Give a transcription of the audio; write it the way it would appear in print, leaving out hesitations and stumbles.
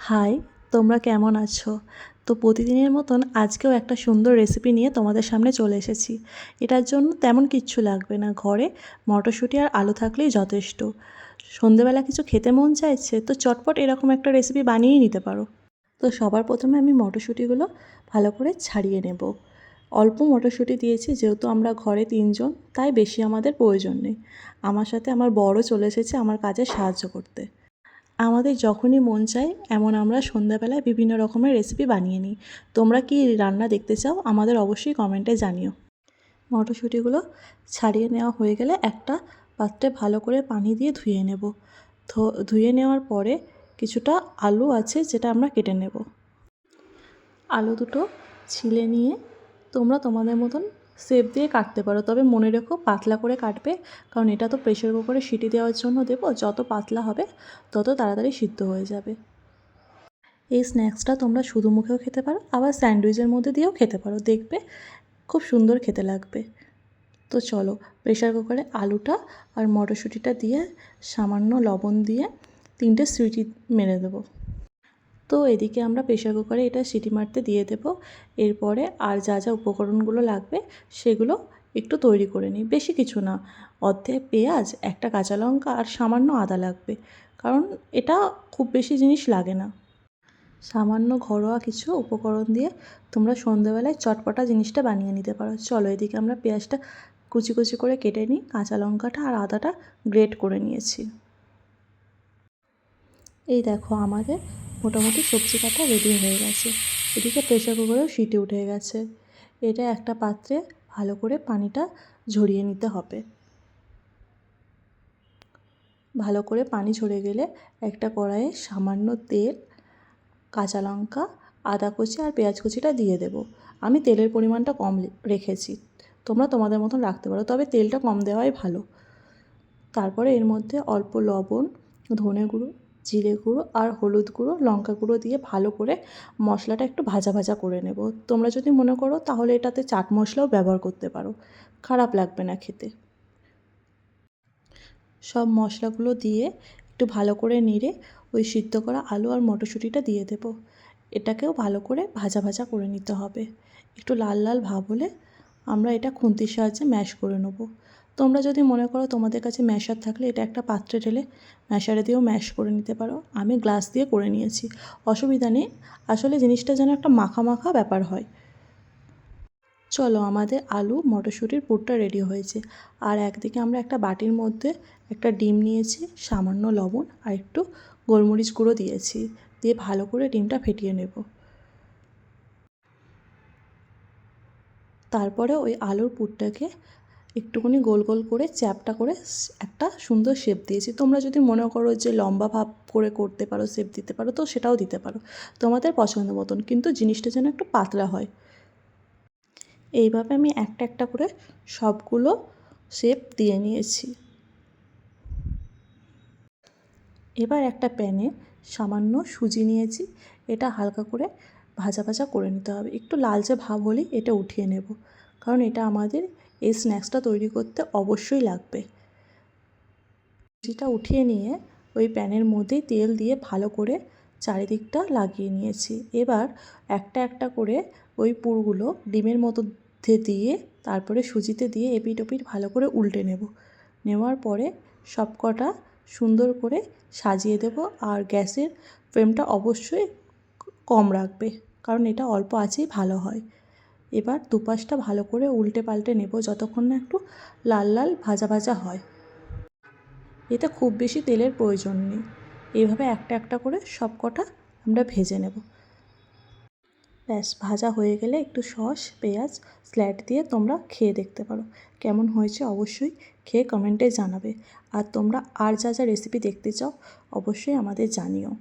High, তোমরা কেমন আছো? তো প্রতিদিনের মতন আজকেও একটা সুন্দর রেসিপি নিয়ে তোমাদের সামনে চলে এসেছি। এটার জন্য তেমন কিচ্ছু লাগবে না, ঘরে মটরশুঁটি আর আলু থাকলেই যথেষ্ট। সন্ধেবেলা কিছু খেতে মন চাইছে তো চটপট এরকম একটা রেসিপি বানিয়েই নিতে পারো। তো সবার প্রথমে আমি মটরশুঁটিগুলো ভালো করে ছাড়িয়ে নেব। অল্প মটরশুঁটি দিয়েছি, যেহেতু আমরা ঘরে 3 জন, তাই বেশি আমাদের প্রয়োজন নেই। আমার সাথে আমার বরও চলে এসেছে আমার কাজে সাহায্য করতে। আমাদের যখনই মন চায় এমন আমরা সন্ধ্যাবেলায় বিভিন্ন রকমের রেসিপি বানিয়ে নিই। তোমরা কি রান্না দেখতে চাও আমাদের অবশ্যই কমেন্টে জানিও। মটরশুঁটিগুলো ছাড়িয়ে নেওয়া হয়ে গেলে একটা পাত্রে ভালো করে পানি দিয়ে ধুয়ে নেব। ধুয়ে নেওয়ার পরে কিছুটা আলু আছে যেটা আমরা কেটে নেব। আলু দুটো ছিলে নিয়ে তোমরা তোমাদের মতন শেপ দিয়ে কাটতে পারো, তবে মনে রেখো পাতলা করে কাটবে, কারণ এটা তো প্রেশার কুকারে সিটি দেওয়ার জন্য দেবো। যত পাতলা হবে তত তাড়াতাড়ি সিদ্ধ হয়ে যাবে। এই স্ন্যাক্সটা তোমরা শুধু মুখেও খেতে পারো, আবার স্যান্ডউইচের মধ্যে দিয়েও খেতে পারো, দেখবে খুব সুন্দর খেতে লাগবে। তো চলো, প্রেশার কুকারে আলুটা আর মটরশুঁটিটা দিয়ে সামান্য লবণ দিয়ে 3টে সিটি মেরে দেবো। তো এদিকে আমরা প্রেশার কুকারে এটা সিটি মারতে দিয়ে দেব। এরপরে আর যা যা উপকরণগুলো লাগবে সেগুলো একটু তৈরি করে নিই, বেশি কিছু না। অর্ধেক পেঁয়াজ, একটা কাঁচা লঙ্কা আর সামান্য আদা লাগবে, কারণ এটা খুব বেশি জিনিস লাগে না। সামান্য ঘরোয়া কিছু উপকরণ দিয়ে তোমরা সন্ধ্যেবেলায় চটপটা জিনিসটা বানিয়ে নিতে পারো। চলো, এদিকে আমরা পেঁয়াজটা কুচি কুচি করে কেটে নিই, কাঁচা লঙ্কাটা আর আদাটা গ্রেট করে নিয়েছি। এই দেখো, আমাদের মোটামুটি সবজি কাটা রেডি হয়ে গেছে। এদিকে প্রেশার কুকারেও সিটি উঠে গেছে। এটা একটা পাত্রে ভালো করে পানিটা ঝরিয়ে নিতে হবে। ভালো করে পানি ঝরে গেলে একটা কড়াইয়ে সামান্য তেল, কাঁচা লঙ্কা, আদা কুচি আর পেঁয়াজ কুচিটা দিয়ে দেব। আমি তেলের পরিমাণটা কম রেখেছি, তোমরা তোমাদের মতন রাখতে পারো, তবে তেলটা কম দেওয়াই ভালো। তারপরে এর মধ্যে অল্প লবণ, ধনে গুঁড়ো, জিরে গুঁড়ো আর হলুদ গুঁড়ো, লঙ্কা গুঁড়ো দিয়ে ভালো করে মশলাটা একটু ভাজা ভাজা করে নেব। তোমরা যদি মনে করো তাহলে এটাতে চাট মশলাও ব্যবহার করতে পারো, খারাপ লাগবে না খেতে। সব মশলাগুলো দিয়ে একটু ভালো করে নেড়ে ওই সিদ্ধ করা আলু আর মটরশুঁটিটা দিয়ে দেব। এটাকেও ভালো করে ভাজা ভাজা করে নিতে হবে। একটু লাল লাল ভাব হলে আমরা এটা খুন্তির সাহায্যে ম্যাশ করে নেব। তোমরা যদি মনে করো তোমাদের কাছে ম্যাশার থাকলে এটা একটা পাত্রে ঢেলে ম্যাশারে দিয়েও ম্যাশ করে নিতে পারো। আমি গ্লাস দিয়ে করে নিয়েছি, অসুবিধা নেই। আসলে জিনিসটা যেন একটা মাখা মাখা ব্যাপার হয়। চলো, আমাদের আলু মটরশুঁটির পুরটা রেডি হয়েছে। আর একদিকে আমরা একটা বাটির মধ্যে একটা ডিম নিয়েছি, সামান্য লবণ আর একটু গোলমরিচ গুঁড়ো দিয়েছি, দিয়ে ভালো করে ডিমটা ফেটিয়ে নেব। তারপরে ওই আলুর পুরটাকে একটুখানি গোল গোল করে চ্যাপটা করে একটা সুন্দর শেপ দিয়েছি। তোমরা যদি মনে করো যে লম্বা ভাব করে করতে পারো, শেপ দিতে পারো, তো সেটাও দিতে পারো, তোমাদের পছন্দ মতন, কিন্তু জিনিসটা যেন একটু পাতলা হয়। এইভাবে আমি একটা একটা করে সবগুলো শেপ দিয়ে নিয়েছি। এবার একটা প্যানে সামান্য সুজি নিয়েছি, এটা হালকা করে ভাজা ভাজা করে নিতে হবে। একটু লালচে ভাব হলেই এটা উঠিয়ে নেব, কারণ এটা আমাদের এই স্ন্যাক্সটা তৈরি করতে অবশ্যই লাগবে। সুজিটা উঠিয়ে নিয়ে ওই প্যানের মধ্যেই তেল দিয়ে ভালো করে চারিদিকটা লাগিয়ে নিয়েছি। এবার একটা একটা করে ওই পুরগুলো ডিমের মধ্যে দিয়ে তারপরে সুজিতে দিয়ে এপিট ওপিট ভালো করে উল্টে নেওয়ার পরে সবকটা সুন্দর করে সাজিয়ে দেব। আর গ্যাসের ফ্লেমটা অবশ্যই কম রাখবে, কারণ এটা অল্প আঁচেই ভালো হয়। এবার দুপাশটা ভালো করে উল্টে পাল্টে নেব যতক্ষণ না একটু লাল লাল ভাজা ভাজা হয়। এতে খুব বেশি তেলের প্রয়োজন নেই। এইভাবে একটা একটা করে সব কটা আমরা ভেজে নেব। ব্যাস, ভাজা হয়ে গেলে একটু সস, পেঁয়াজ স্ল্যাট দিয়ে তোমরা খেয়ে দেখতে পারো। কেমন হয়েছে অবশ্যই খেয়ে কমেন্টে জানাবে। আর তোমরা আর যা যা রেসিপি দেখতে চাও অবশ্যই আমাদের জানিও।